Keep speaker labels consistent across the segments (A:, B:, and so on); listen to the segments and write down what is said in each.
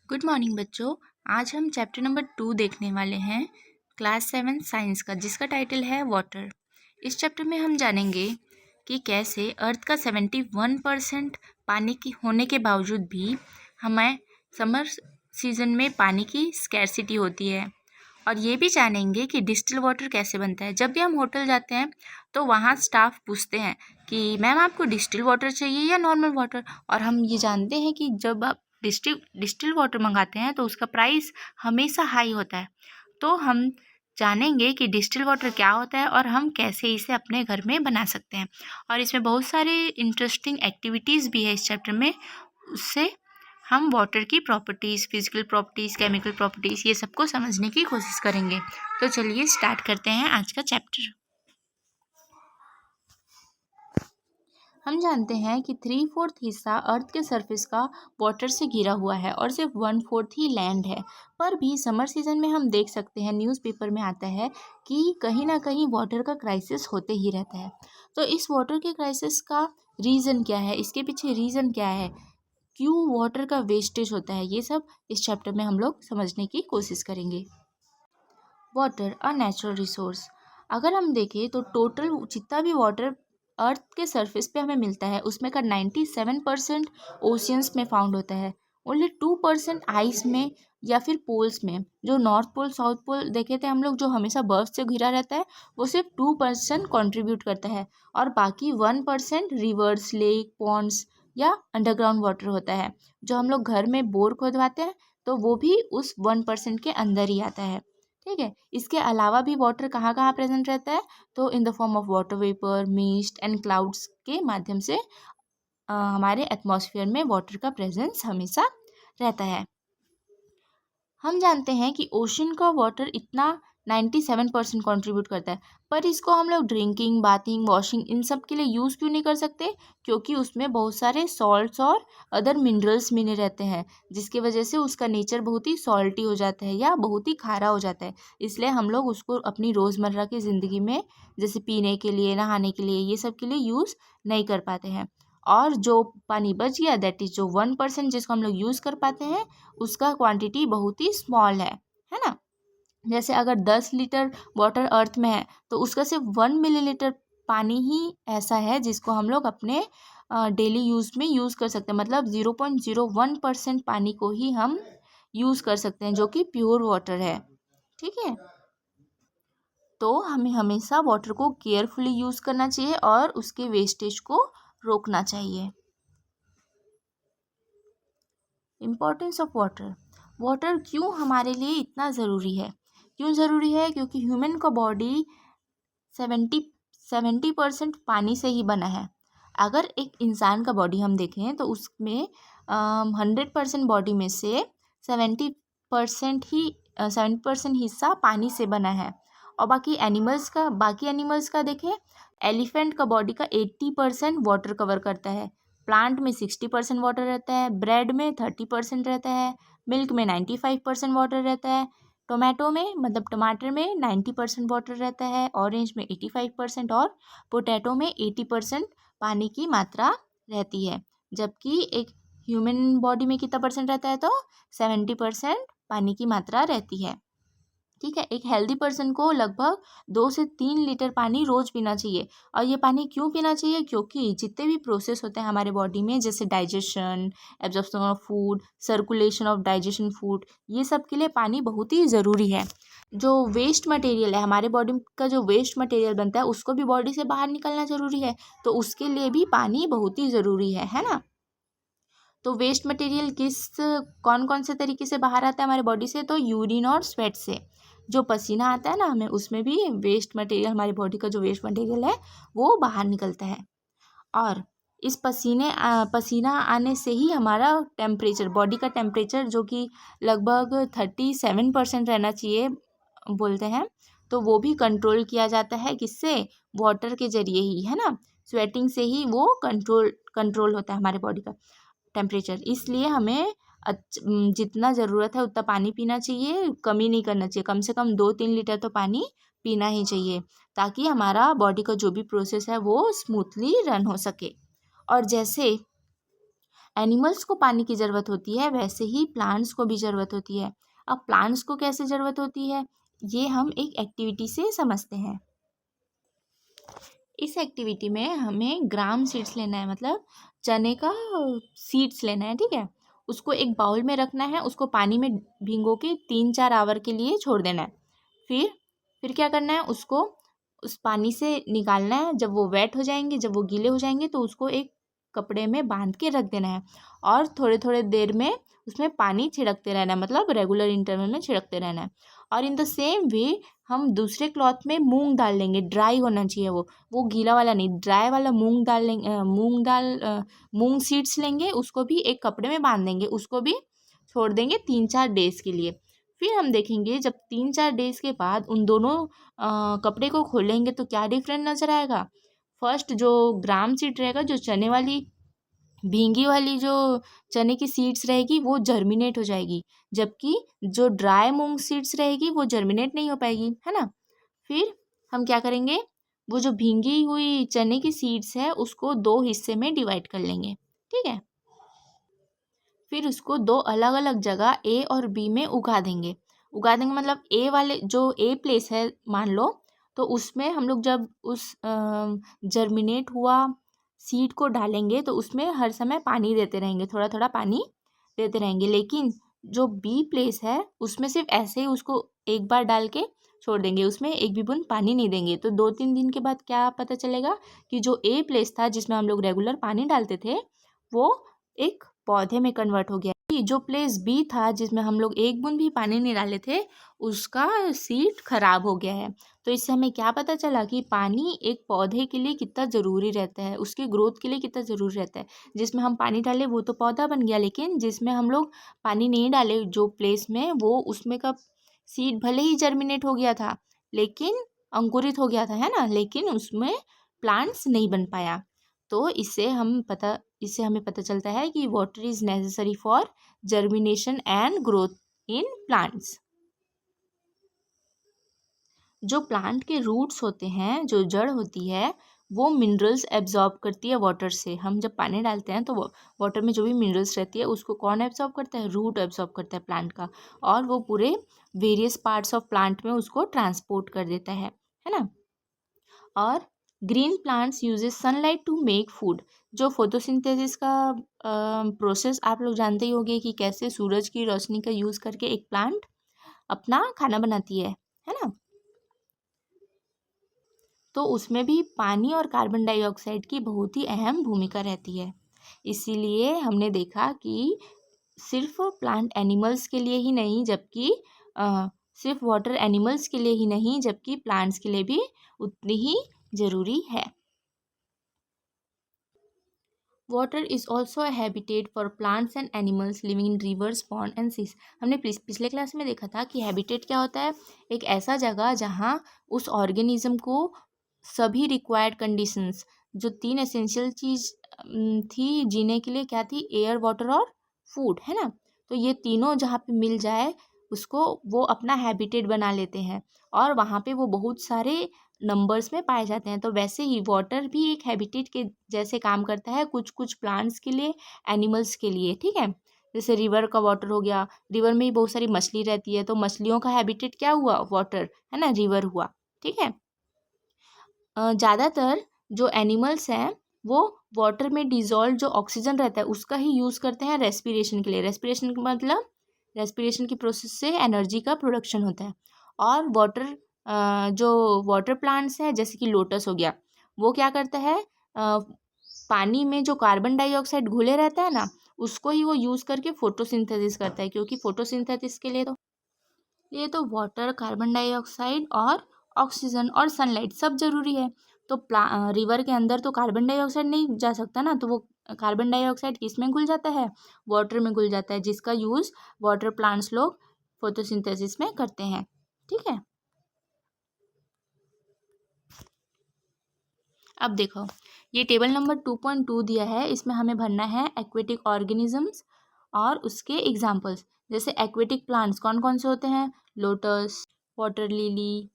A: Good morning बच्चों। आज हम चैप्टर नंबर 2 देखने वाले हैं क्लास 7 साइंस का, जिसका टाइटल है वाटर। इस चैप्टर में हम जानेंगे कि कैसे अर्थ का 71% पानी की होने के बावजूद भी हमें समर सीजन में पानी की स्कैरसिटी होती है। और ये भी जानेंगे कि डिस्टिल वाटर कैसे बनता है। जब भी हम होटल जाते हैं तो वहाँ स्टाफ पूछते हैं कि मैम आपको डिस्टिल वाटर चाहिए या नॉर्मल वाटर, और हम ये जानते हैं कि जब आप डिस्टिल वाटर मंगाते हैं तो उसका प्राइस हमेशा हाई होता है। तो हम जानेंगे कि डिस्टिल वाटर क्या होता है और हम कैसे इसे अपने घर में बना सकते हैं। और इसमें बहुत सारे इंटरेस्टिंग एक्टिविटीज़ भी है इस चैप्टर में। उससे हम वाटर की properties, physical properties, chemical properties, ये सबको समझने की कोशिश करेंगे। तो चलिए स्टार्ट करते हैं आज का चैप्टर। हम जानते हैं कि 3/4 हिस्सा अर्थ के सरफेस का वाटर से घिरा हुआ है और सिर्फ 1/4 ही लैंड है। पर भी समर सीजन में हम देख सकते हैं, न्यूज़पेपर में आता है कि कहीं ना कहीं वाटर का क्राइसिस होते ही रहता है। तो इस वाटर के क्राइसिस का रीज़न क्या है, इसके पीछे रीज़न क्या है, क्यों वाटर का वेस्टेज होता है, ये सब इस चैप्टर में हम लोग समझने की कोशिश करेंगे। Water a natural resource. अगर हम देखें तो टोटल जितना भी वाटर अर्थ के सरफेस पे हमें मिलता है उसमें का 97% ओशियंस में फाउंड होता है। ओनली 2% आइस में या फिर पोल्स में। जो नॉर्थ पोल साउथ पोल देखे थे हम लोग, जो हमेशा बर्फ से घिरा रहता है, वो सिर्फ 2% कॉन्ट्रीब्यूट करता है। और बाकी 1% रिवर्स, लेक, पॉन्ड्स या अंडरग्राउंड वाटर होता है। जो हम लोग घर में बोर खोदवाते हैं तो वो भी उस 1% के अंदर ही आता है। ठीक है। इसके अलावा भी वाटर कहाँ कहाँ प्रेजेंट रहता है, तो in the form of water vapour, mist and clouds के माध्यम से हमारे एटमॉस्फेयर में वाटर का प्रेजेंस हमेशा रहता है। हम जानते हैं कि ओशन का वाटर इतना 97% कॉन्ट्रीब्यूट करता है, पर इसको हम लोग ड्रिंकिंग, बाथिंग, वॉशिंग इन सब के लिए यूज़ क्यों नहीं कर सकते? क्योंकि उसमें बहुत सारे सॉल्ट्स और अदर मिनरल्स मिले रहते हैं, जिसकी वजह से उसका नेचर बहुत ही सॉल्टी हो जाता है या बहुत ही खारा हो जाता है। इसलिए हम लोग उसको अपनी रोज़मर्रा की ज़िंदगी में जैसे पीने के लिए, नहाने के लिए, ये सब के लिए यूज़ नहीं कर पाते हैं। और जो पानी बच गया, दैट इज़ जो 1% जिसको हम लोग यूज़ कर पाते हैं, उसका क्वांटिटी बहुत ही स्मॉल है ना। जैसे अगर 10 लीटर वाटर अर्थ में है तो उसका सिर्फ 1 मिलीलीटर पानी ही ऐसा है जिसको हम लोग अपने डेली यूज़ में यूज़ कर सकते हैं। मतलब 0.01% पानी को ही हम यूज़ कर सकते हैं, जो कि प्योर वाटर है। ठीक है। तो हमें हमेशा वाटर को केयरफुली यूज़ करना चाहिए और उसके वेस्टेज को रोकना चाहिए। Importance of water. वाटर क्यों हमारे लिए इतना ज़रूरी है? क्यों ज़रूरी है? क्योंकि ह्यूमन का बॉडी 70% पानी से ही बना है। अगर एक इंसान का बॉडी हम देखें तो उसमें 100% बॉडी में से 70% ही 70% हिस्सा पानी से बना है। और बाकी एनिमल्स का देखें, एलिफेंट का बॉडी का 80% वाटर कवर करता है। प्लांट में 60% वाटर रहता है, ब्रेड में 30% रहता है, मिल्क में 95% वाटर रहता है, टोमेटो में मतलब टमाटर में 90% वाटर रहता है, ऑरेंज में 85% और पोटैटो में 80% पानी की मात्रा रहती है। जबकि एक ह्यूमन बॉडी में कितना परसेंट रहता है, तो 70% पानी की मात्रा रहती है। ठीक है। एक हेल्दी पर्सन को लगभग 2 से 3 लीटर पानी रोज़ पीना चाहिए। और ये पानी क्यों पीना चाहिए? क्योंकि जितने भी प्रोसेस होते हैं हमारे बॉडी में, जैसे digestion, absorption of food, circulation of digestion food, ये सब के लिए पानी बहुत ही ज़रूरी है। जो वेस्ट मटेरियल है, हमारे बॉडी का जो वेस्ट मटेरियल बनता है, उसको भी बॉडी से बाहर निकलना ज़रूरी है। तो उसके लिए भी पानी बहुत ही ज़रूरी है ना। तो वेस्ट मटेरियल कौन कौन से तरीके से बाहर आता है हमारे बॉडी से? तो यूरिन और स्वेट से। जो पसीना आता है ना हमें, उसमें भी वेस्ट मटेरियल, हमारी बॉडी का जो वेस्ट मटेरियल है वो बाहर निकलता है। और इस पसीना आने से ही हमारा टेम्परेचर, बॉडी का टेम्परेचर, जो कि लगभग 37% रहना चाहिए बोलते हैं, तो वो भी कंट्रोल किया जाता है। किससे? वाटर के जरिए ही, है ना। स्वेटिंग से ही वो कंट्रोल होता है हमारे बॉडी का टेम्परेचर। इसलिए हमें जितना ज़रूरत है उतना पानी पीना चाहिए, कमी नहीं करना चाहिए। कम से कम 2-3 लीटर तो पानी पीना ही चाहिए, ताकि हमारा बॉडी का जो भी प्रोसेस है वो स्मूथली रन हो सके। और जैसे एनिमल्स को पानी की ज़रूरत होती है, वैसे ही प्लांट्स को भी ज़रूरत होती है। अब प्लांट्स को कैसे ज़रूरत होती है, ये हम एक एक्टिविटी से समझते हैं। इस एक्टिविटी में हमें ग्राम सीड्स लेना है, मतलब चने का सीड्स लेना है, ठीक है। उसको एक बाउल में रखना है, उसको पानी में भिगो के 3-4 आवर के लिए छोड़ देना है। फिर क्या करना है, उसको उस पानी से निकालना है। जब वो वेट हो जाएंगे, जब वो गीले हो जाएंगे, तो उसको एक कपड़े में बांध के रख देना है और थोड़े थोड़े देर में उसमें पानी छिड़कते रहना है, मतलब रेगुलर इंटरवल में छिड़कते रहना है। और इन द सेम वे हम दूसरे क्लॉथ में मूंग डाल लेंगे। ड्राई होना चाहिए वो गीला वाला नहीं, ड्राई वाला मूंग डाल लेंगे। मूंग सीड्स लेंगे, उसको भी एक कपड़े में बांध देंगे, उसको भी छोड़ देंगे 3-4 डेज के लिए। फिर हम देखेंगे जब 3-4 डेज के बाद उन दोनों कपड़े को खोलेंगे तो क्या डिफरेंट नज़र आएगा। फर्स्ट जो ग्राम सीड रहेगा, जो चने वाली भींगी वाली जो चने की सीड्स रहेगी, वो जर्मिनेट हो जाएगी, जबकि जो ड्राई मूंग सीड्स रहेगी वो जर्मिनेट नहीं हो पाएगी, है ना। फिर हम क्या करेंगे, वो जो भींगी हुई चने की सीड्स है उसको 2 हिस्से में डिवाइड कर लेंगे, ठीक है। फिर उसको 2 अलग अलग जगह ए और बी में उगा देंगे मतलब ए वाले जो ए प्लेस है मान लो, तो उसमें हम लोग जब उस जर्मिनेट हुआ सीड को डालेंगे तो उसमें हर समय पानी देते रहेंगे, थोड़ा थोड़ा पानी देते रहेंगे। लेकिन जो बी प्लेस है उसमें सिर्फ ऐसे ही उसको एक बार डाल के छोड़ देंगे, उसमें एक भी बूंद पानी नहीं देंगे। तो 2-3 दिन के बाद क्या पता चलेगा कि जो ए प्लेस था जिसमें हम लोग रेगुलर पानी डालते थे, वो एक पौधे में कन्वर्ट हो गया। जो प्लेस बी था जिसमें हम लोग एक बूंद भी पानी नहीं डाले थे, उसका सीड खराब हो गया है। तो इससे हमें क्या पता चला कि पानी एक पौधे के लिए कितना ज़रूरी रहता है, उसके ग्रोथ के लिए कितना ज़रूरी रहता है। जिसमें हम पानी डाले वो तो पौधा बन गया, लेकिन जिसमें हम लोग पानी नहीं डाले जो प्लेस में, वो उसमें का सीड भले ही जर्मिनेट हो गया था, लेकिन अंकुरित हो गया था, है ना, लेकिन उसमें प्लांट्स नहीं बन पाया। तो इससे हमें पता चलता है कि water is necessary for germination and growth in plants. जो प्लांट के रूट्स होते हैं, जो जड़ होती है, वो मिनरल्स एब्जॉर्ब करती है वाटर से। हम जब पानी डालते हैं तो वाटर में जो भी मिनरल्स रहती है उसको कौन एब्जॉर्ब करता है, रूट एब्जॉर्ब करता है प्लांट का, और वो पूरे वेरियस पार्ट्स ऑफ प्लांट में उसको ट्रांसपोर्ट कर देता है ना। और green plants uses sunlight to make food. जो फोटोसिंथेसिस का प्रोसेस आप लोग जानते ही होंगे कि कैसे सूरज की रोशनी का यूज़ करके एक प्लांट अपना खाना बनाती है ना। तो उसमें भी पानी और कार्बन डाइऑक्साइड की बहुत ही अहम भूमिका रहती है। इसीलिए हमने देखा कि सिर्फ प्लांट एनिमल्स के लिए ही नहीं, जबकि सिर्फ वाटर एनिमल्स के लिए ही नहीं, जबकि प्लांट्स के लिए भी उतनी ही ज़रूरी है। Water is also a habitat for plants and animals living in rivers pond and seas. हमने पिछले क्लास में देखा था कि हैबिटेट क्या होता है, एक ऐसा जगह जहाँ उस ऑर्गेनिज्म को सभी रिक्वायर्ड कंडीशंस, जो 3 एसेंशियल चीज़ थी जीने के लिए, क्या थी, एयर, वाटर और फूड, है ना। तो ये तीनों जहाँ पे मिल जाए उसको वो अपना हैबिटेट बना लेते हैं, और वहाँ पे वो बहुत सारे नंबर्स में पाए जाते हैं। तो वैसे ही वाटर भी एक हैबिटेट के जैसे काम करता है, कुछ कुछ प्लांट्स के लिए, एनिमल्स के लिए, ठीक है। जैसे रिवर का वाटर हो गया, रिवर में ही बहुत सारी मछली रहती है, तो मछलियों का हैबिटेट क्या हुआ, वाटर, है ना, रिवर हुआ, ठीक है। ज़्यादातर जो एनिमल्स हैं वो वाटर में डिज़ोल्व जो ऑक्सीजन रहता है उसका ही यूज़ करते हैं रेस्पिरेशन के लिए। रेस्पिरेशन का मतलब रेस्पिरेशन की प्रोसेस से एनर्जी का प्रोडक्शन होता है। और जो वाटर प्लांट्स हैं जैसे कि लोटस हो गया, वो क्या करता है, पानी में जो कार्बन डाइऑक्साइड घुले रहता है ना, उसको ही वो यूज़ करके फोटोसिंथेसिस करता है, क्योंकि फोटोसिंथेसिस के लिए तो वाटर, कार्बन डाइऑक्साइड और ऑक्सीजन और सनलाइट सब ज़रूरी है। तो रिवर के अंदर तो कार्बन डाइऑक्साइड नहीं जा सकता ना, तो वो कार्बन डाइऑक्साइड किस में घुल जाता है, वाटर में घुल जाता है, जिसका यूज़ वाटर प्लांट्स लोग फोटोसिंथेसिस में करते हैं, ठीक है। अब देखो, ये टेबल नंबर 2.2 दिया है, इसमें हमें भरना है एक्वेटिक ऑर्गेनिजम्स और उसके एग्जाम्पल्स। जैसे एक्वेटिक प्लांट्स कौन कौन से होते हैं, lotus, water lily,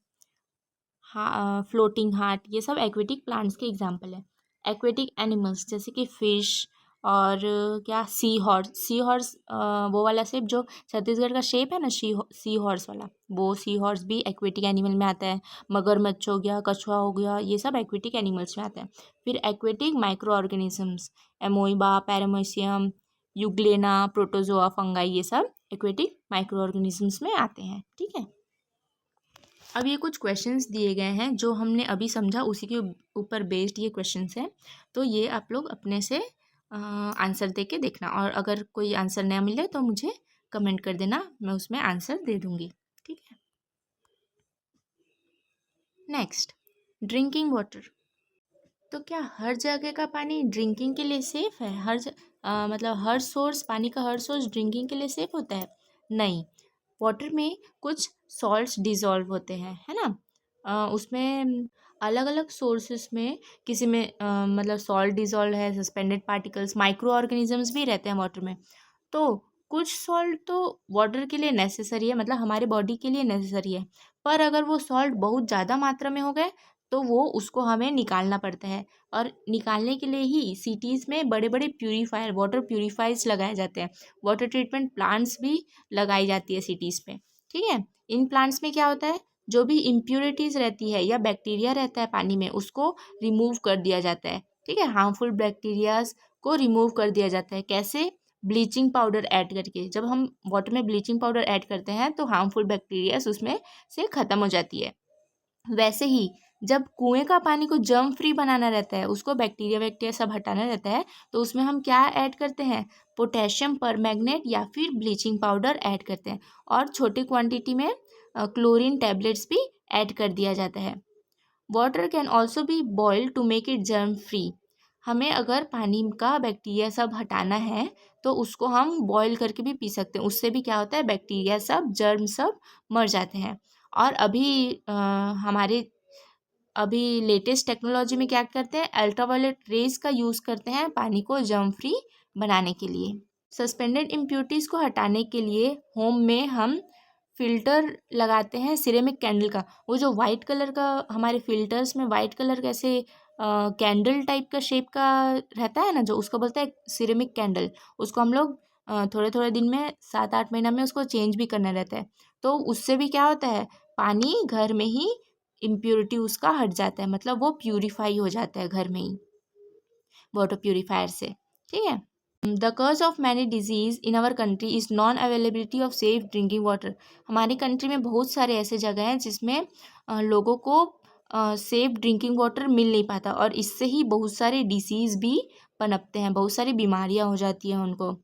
A: floating heart, ये सब एक्वेटिक प्लांट्स के एग्जाम्पल है। एक्वेटिक एनिमल्स जैसे कि फिश और क्या सी हॉर्स वो वाला शेप जो छत्तीसगढ़ का शेप है ना, सी हॉर्स वाला, वो सी हॉर्स भी एक्वेटिक एनिमल में आता है। मगरमच्छ हो गया, कछुआ हो गया, ये सब एक्वेटिक एनिमल्स में आता है। फिर aquatic microorganisms, amoeba, paramecium, euglena, protozoa, fungi, ये सब एक्वेटिक माइक्रो ऑर्गेनिजम्स में आते हैं। ठीक है, अब ये कुछ क्वेश्चंस दिए गए हैं जो हमने अभी समझा, उसी के ऊपर बेस्ड ये क्वेश्चंस हैं। तो ये आप लोग अपने से आंसर दे के देखना, और अगर कोई आंसर नया मिले तो मुझे कमेंट कर देना, मैं उसमें आंसर दे दूँगी। ठीक है, नेक्स्ट, ड्रिंकिंग वाटर। तो क्या हर जगह का पानी ड्रिंकिंग के लिए सेफ़ है? मतलब हर सोर्स, पानी का हर सोर्स ड्रिंकिंग के लिए सेफ़ होता है? नहीं। वाटर में कुछ सॉल्ट्स डिज़ोल्व होते हैं, है ना? उसमें अलग अलग सोर्सेस में, किसी में मतलब सॉल्ट डिज़ोल्व है, सस्पेंडेड पार्टिकल्स, माइक्रो ऑर्गेनिजम्स भी रहते हैं वाटर में। तो कुछ सॉल्ट तो वाटर के लिए नेसेसरी है, मतलब हमारे बॉडी के लिए नेसेसरी है, पर अगर वो सॉल्ट बहुत ज़्यादा मात्रा में हो गए तो वो उसको हमें निकालना पड़ता है। और निकालने के लिए ही सिटीज़ में बड़े बड़े प्यूरीफायर, वाटर प्यूरीफायर्स लगाए जाते हैं। वाटर ट्रीटमेंट प्लांट्स भी लगाई जाती है सिटीज़ पे। ठीक है, इन प्लांट्स में क्या होता है, जो भी इम्प्यूरिटीज़ रहती है या बैक्टीरिया रहता है पानी में, उसको रिमूव कर दिया जाता है। ठीक है, हार्मफुल बैक्टीरियाज को रिमूव कर दिया जाता है। कैसे? ब्लीचिंग पाउडर ऐड करके। जब हम वाटर में ब्लीचिंग पाउडर ऐड करते हैं तो हार्मफुल बैक्टीरियाज उसमें से ख़त्म हो जाती है। वैसे ही जब कुएं का पानी को जर्म फ्री बनाना रहता है, उसको बैक्टीरिया वैक्टीरिया सब हटाना रहता है, तो उसमें हम क्या ऐड करते हैं? पोटेशियम परमैंगनेट या फिर ब्लीचिंग पाउडर ऐड करते हैं, और छोटी क्वांटिटी में क्लोरीन टैबलेट्स भी ऐड कर दिया जाता है। Water can also be boiled to make it germ free. हमें अगर पानी का बैक्टीरिया सब हटाना है तो उसको हम बॉईल करके भी पी सकते हैं। उससे भी क्या होता है, बैक्टीरिया सब, जर्म सब मर जाते हैं। और हमारे अभी लेटेस्ट टेक्नोलॉजी में क्या करते हैं, अल्ट्रावायलेट रेज का यूज़ करते हैं पानी को जर्म फ्री बनाने के लिए। सस्पेंडेड इम्प्योरिटीज़ को हटाने के लिए होम में हम फ़िल्टर लगाते हैं सिरेमिक कैंडल का। वो जो वाइट कलर का, हमारे फ़िल्टर्स में वाइट कलर कैसे कैंडल टाइप का शेप का रहता है ना, जो उसको बोलते हैं सिरेमिक कैंडल। उसको हम लोग थोड़े थोड़े दिन में, 7-8 महीना में उसको चेंज भी करना रहता है। तो उससे भी क्या होता है, पानी घर में ही इम्प्योरिटी उसका हट जाता है, मतलब वो प्यूरीफाई हो जाता है घर में ही वाटर प्यूरीफायर से। ठीक है, the cause of many diseases in our country is non availability of safe drinking water. हमारी कंट्री में बहुत सारे ऐसे जगह हैं जिसमें लोगों को सेफ ड्रिंकिंग वाटर मिल नहीं पाता, और इससे ही बहुत सारे डिसीज़ भी पनपते हैं, बहुत सारी बीमारियां हो जाती हैं उनको।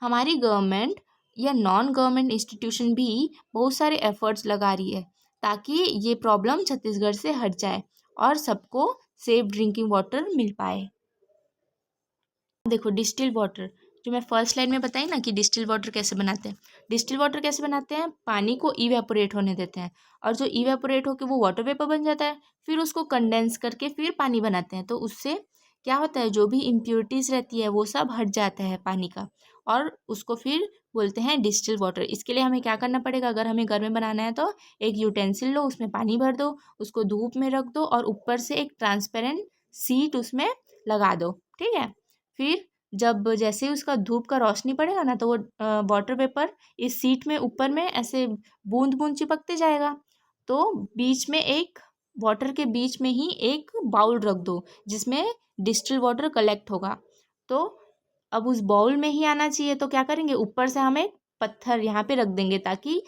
A: हमारी गवर्नमेंट या नॉन गवर्नमेंट इंस्टीट्यूशन भी बहुत सारे एफर्ट्स लगा रही है ताकि ये प्रॉब्लम छत्तीसगढ़ से हट जाए और सबको सेफ ड्रिंकिंग वाटर मिल पाए। देखो, डिस्टिल वाटर, जो मैं फर्स्ट लाइन में बताई ना कि डिस्टिल वाटर कैसे बनाते हैं। डिस्टिल वाटर कैसे बनाते हैं, पानी को इवेपोरेट होने देते हैं, और जो इवेपोरेट होकर वो वाटर वेपर बन जाता है, फिर उसको कंडेंस करके फिर पानी बनाते हैं। तो उससे क्या होता है, जो भी इम्प्योरिटीज़ रहती है वो सब हट जाता है पानी का, और उसको फिर बोलते हैं डिस्टिल वाटर। इसके लिए हमें क्या करना पड़ेगा, अगर हमें घर में बनाना है तो एक यूटेंसिल लो, उसमें पानी भर दो, उसको धूप में रख दो, और ऊपर से एक ट्रांसपेरेंट सीट उसमें लगा दो। ठीक है, फिर जब जैसे ही उसका धूप का रोशनी पड़ेगा ना, तो वो वाटर वेपर इस सीट में ऊपर में ऐसे बूंद बूंद चिपकते जाएगा। तो बीच में एक, वाटर के बीच में ही एक बाउल रख दो जिसमें डिस्टिल वाटर कलेक्ट होगा। तो अब उस बाउल में ही आना चाहिए, तो क्या करेंगे, ऊपर से हम एक पत्थर यहाँ पे रख देंगे ताकि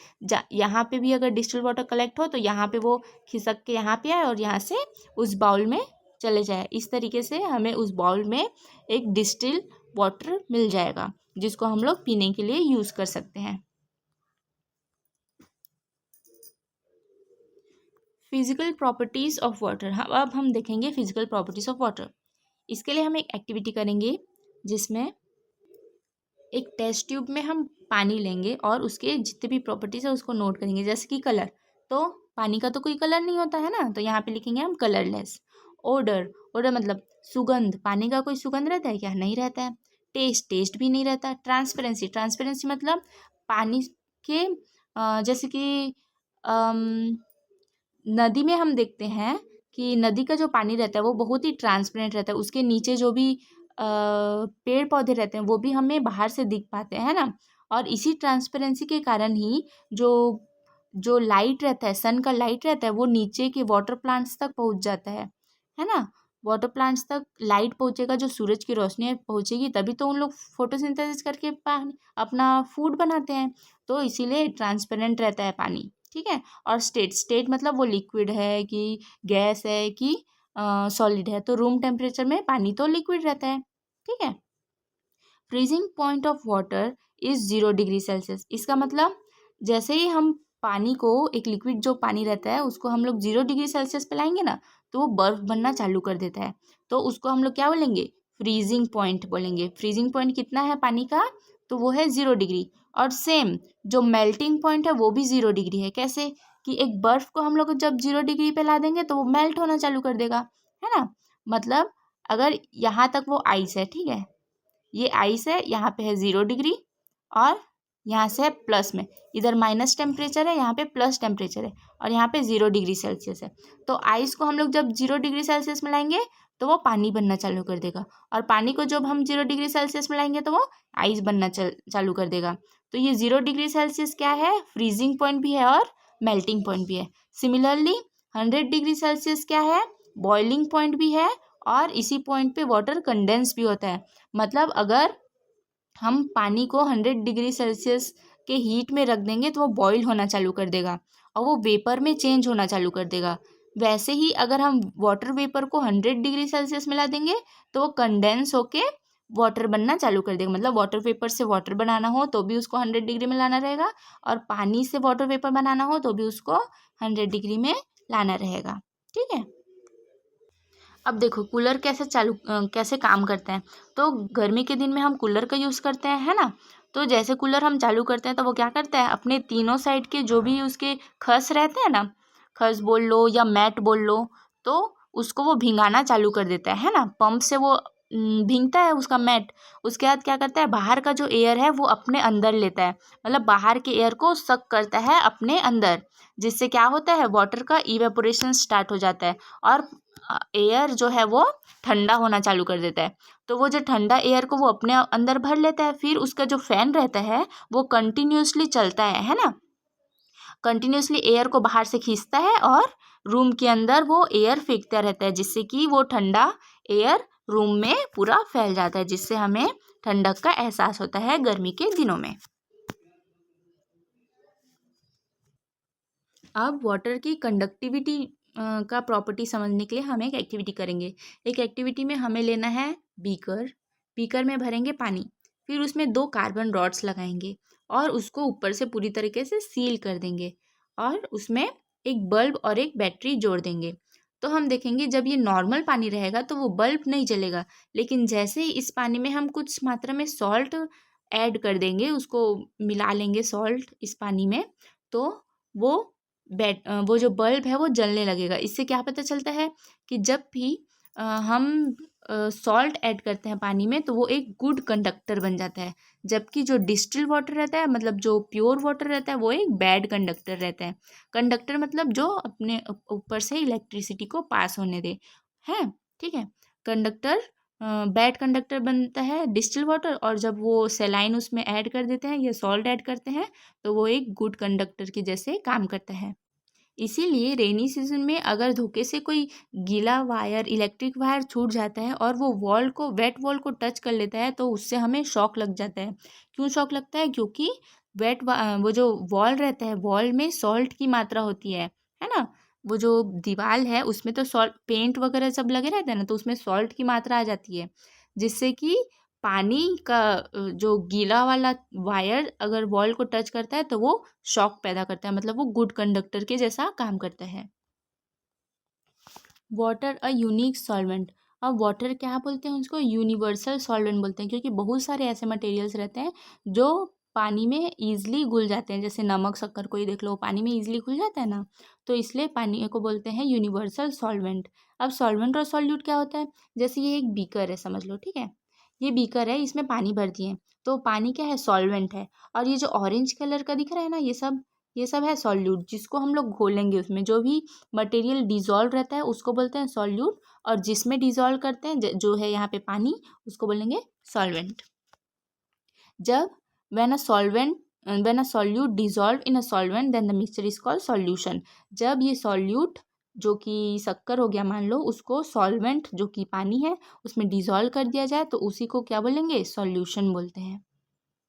A: यहाँ पे भी अगर डिस्टिल वाटर कलेक्ट हो तो यहाँ पे वो खिसक के यहाँ पे आए और यहाँ से उस बाउल में चले जाए। इस तरीके से हमें उस बाउल में एक डिस्टिल वाटर मिल जाएगा जिसको हम लोग पीने के लिए यूज़ कर सकते हैं। Physical properties of water. अब हम देखेंगे फिजिकल प्रॉपर्टीज़ ऑफ वाटर। इसके लिए हम एक एक्टिविटी करेंगे जिसमें एक टेस्ट ट्यूब में हम पानी लेंगे और उसके जितने भी प्रॉपर्टीज़ है उसको नोट करेंगे। जैसे कि कलर, तो पानी का तो कोई कलर नहीं होता है ना, तो यहाँ पे लिखेंगे हम कलरलेस। ओडर, ओडर मतलब सुगंध, पानी का कोई सुगंध रहता है क्या, नहीं रहता है। टेस्ट, टेस्ट भी नहीं रहता। ट्रांसपेरेंसी, ट्रांसपेरेंसी मतलब पानी के जैसे कि अम, नदी में हम देखते हैं कि नदी का जो पानी रहता है वो बहुत ही ट्रांसपेरेंट रहता है। उसके नीचे जो भी पेड़ पौधे रहते हैं वो भी हमें बाहर से दिख पाते हैं, है ना। और इसी ट्रांसपेरेंसी के कारण ही जो जो लाइट रहता है, सन का लाइट रहता है, वो नीचे के वाटर प्लांट्स तक पहुंच जाता है ना। वाटर प्लांट्स तक लाइट पहुंचेगा, जो सूरज की रोशनी है पहुंचेगी, तभी तो उन लोग फोटोसिंथेसिस करके पानी अपना फूड बनाते हैं। तो इसीलिए ट्रांसपेरेंट रहता है पानी, ठीक है। और स्टेट स्टेट मतलब वो लिक्विड है कि गैस है कि सॉलिड है। तो रूम टेम्परेचर में पानी तो लिक्विड रहता है, ठीक है। Freezing point of water is 0 degree Celsius. इसका मतलब जैसे ही हम पानी को, एक लिक्विड जो पानी रहता है उसको हम लोग 0 डिग्री सेल्सियस पे लाएंगे ना, तो वो बर्फ बनना चालू कर देता है। तो उसको हम लोग क्या बोलेंगे, फ्रीजिंग पॉइंट बोलेंगे। फ्रीजिंग पॉइंट कितना है पानी का, तो वो है 0 डिग्री। और सेम जो मेल्टिंग पॉइंट है वो भी 0 डिग्री है। कैसे कि एक बर्फ को हम लोग जब 0 डिग्री पे ला देंगे तो वो मेल्ट होना चालू कर देगा, है ना। मतलब अगर यहाँ तक वो आइस है, ठीक है, ये आइस है, यहाँ पे है 0 डिग्री, और यहाँ से है प्लस में, इधर माइनस टेम्परेचर है, यहाँ पे प्लस टेम्परेचर है, और यहाँ पे 0 डिग्री सेल्सियस है। तो आइस को हम लोग जब 0 डिग्री सेल्सियस में लाएंगे तो वो पानी बनना चालू कर देगा, और पानी को जब हम 0 डिग्री सेल्सियस में लाएंगे तो वो आइस बनना चालू कर देगा। तो ये 0 डिग्री सेल्सियस क्या है, फ्रीजिंग पॉइंट भी है और मेल्टिंग पॉइंट भी है। सिमिलरली 100 डिग्री सेल्सियस क्या है, बॉइलिंग पॉइंट भी है, और इसी पॉइंट पे वाटर कंडेंस भी होता है। मतलब अगर हम पानी को 100 डिग्री सेल्सियस के हीट में रख देंगे तो वो बॉईल होना चालू कर देगा और वो वेपर में चेंज होना चालू कर देगा। वैसे ही अगर हम वाटर वेपर को 100 डिग्री सेल्सियस में ला देंगे तो वो कंडेंस होके वाटर बनना चालू कर देगा। मतलब वाटर वेपर से वाटर बनाना हो तो भी उसको 100 डिग्री में लाना रहेगा, और पानी से वाटर वेपर बनाना हो तो भी उसको 100 डिग्री में लाना रहेगा, ठीक है। अब देखो कूलर कैसे काम करते हैं। तो गर्मी के दिन में हम कूलर का यूज़ करते हैं, है ना। तो जैसे कूलर हम चालू करते हैं तो वो क्या करता है, अपने तीनों साइड के जो भी उसके खस रहते हैं ना, खस बोल लो या मैट बोल लो, तो उसको वो भिंगाना चालू कर देता है ना। पंप से वो भींगता है उसका मैट। उसके बाद क्या करता है, बाहर का जो एयर है वो अपने अंदर लेता है, मतलब बाहर के एयर को सक करता है अपने अंदर, जिससे क्या होता है, वाटर का इवेपोरेशन स्टार्ट हो जाता है, और एयर जो है वो ठंडा होना चालू कर देता है। तो वो जो ठंडा एयर को वो अपने अंदर भर लेता है, फिर उसका जो फैन रहता है वो कंटिन्यूसली चलता है ना। कंटिन्यूसली एयर को बाहर से खींचता है और रूम के अंदर वो एयर फेंकता रहता है, जिससे कि वो ठंडा एयर रूम में पूरा फैल जाता है, जिससे हमें ठंडक का एहसास होता है गर्मी के दिनों में। अब वाटर की कंडक्टिविटी का प्रॉपर्टी समझने के लिए हम एक एक्टिविटी करेंगे। एक एक्टिविटी में हमें लेना है बीकर। बीकर में भरेंगे पानी, फिर उसमें 2 कार्बन रॉड्स लगाएंगे और उसको ऊपर से पूरी तरीके से सील कर देंगे, और उसमें एक बल्ब और एक बैटरी जोड़ देंगे। तो हम देखेंगे जब ये नॉर्मल पानी रहेगा तो वो बल्ब नहीं जलेगा, लेकिन जैसे ही इस पानी में हम कुछ मात्रा में सॉल्ट ऐड कर देंगे, उसको मिला लेंगे सॉल्ट इस पानी में, तो वो वो जो बल्ब है वो जलने लगेगा। इससे क्या पता चलता है कि जब भी हम सॉल्ट ऐड करते हैं पानी में तो वो एक गुड कंडक्टर बन जाता है, जबकि जो डिस्टिल वाटर रहता है, मतलब जो प्योर वाटर रहता है, वो एक बैड कंडक्टर रहता है। कंडक्टर मतलब जो अपने ऊपर से इलेक्ट्रिसिटी को पास होने दे, है, ठीक है। कंडक्टर बैड कंडक्टर बनता है डिस्टिल वाटर, और जब वो सेलाइन उसमें ऐड कर देते हैं या सॉल्ट ऐड करते हैं तो वो एक गुड कंडक्टर के जैसे काम करता है। इसीलिए रेनी सीजन में अगर धोखे से कोई गीला वायर, इलेक्ट्रिक वायर छूट जाता है और वो वेट वॉल को टच कर लेता है, तो उससे हमें शॉक लग जाता है। क्यों शॉक लगता है, क्योंकि वो जो वॉल रहता है, वॉल में सॉल्ट की मात्रा होती है ना। वो जो दीवार है उसमें तो सॉल्ट, पेंट वगैरह सब लगे रहते हैं ना, तो उसमें सॉल्ट की मात्रा आ जाती है, जिससे कि पानी का जो गीला वाला वायर अगर वॉल को टच करता है तो वो शॉक पैदा करता है, मतलब वो गुड कंडक्टर के जैसा काम करता है। Water a unique solvent. अब वाटर क्या बोलते हैं, उसको यूनिवर्सल सॉल्वेंट बोलते हैं, क्योंकि बहुत सारे ऐसे मटेरियल्स रहते हैं जो पानी में ईजिली घुल जाते हैं। जैसे नमक, शक्कर को ही देख लो, पानी में ईजिली घुल जाता है ना, तो इसलिए पानी को बोलते हैं यूनिवर्सल सॉल्वेंट। अब सॉल्वेंट और सॉल्यूट क्या होता है, जैसे ये एक बीकर है समझ लो, ठीक है। ये बीकर है, इसमें पानी भर दिए, तो पानी क्या है, सॉल्वेंट है। और ये जो ऑरेंज कलर का दिख रहा है ना, ये सब ये सब है सॉल्यूट, जिसको हम लोग घोलेंगे, उसमें जो भी मटेरियल डिजॉल्व रहता है उसको बोलते हैं सॉल्यूट, और जिसमें डिजॉल्व करते हैं जो है यहाँ पे पानी, उसको बोलेंगे सॉल्वेंट। जब when a solvent when a solute dissolve in a solvent then the mixture is called solution। जब ये सॉल्यूट जो कि शक्कर हो गया मान लो, उसको सॉल्वेंट जो कि पानी है उसमें डिजॉल्व कर दिया जाए तो उसी को क्या बोलेंगे, सॉल्यूशन बोलते हैं।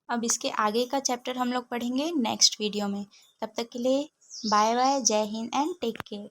A: अब इसके आगे का चैप्टर हम लोग पढ़ेंगे नेक्स्ट वीडियो में। तब तक के लिए बाय बाय, जय हिंद एंड टेक केयर।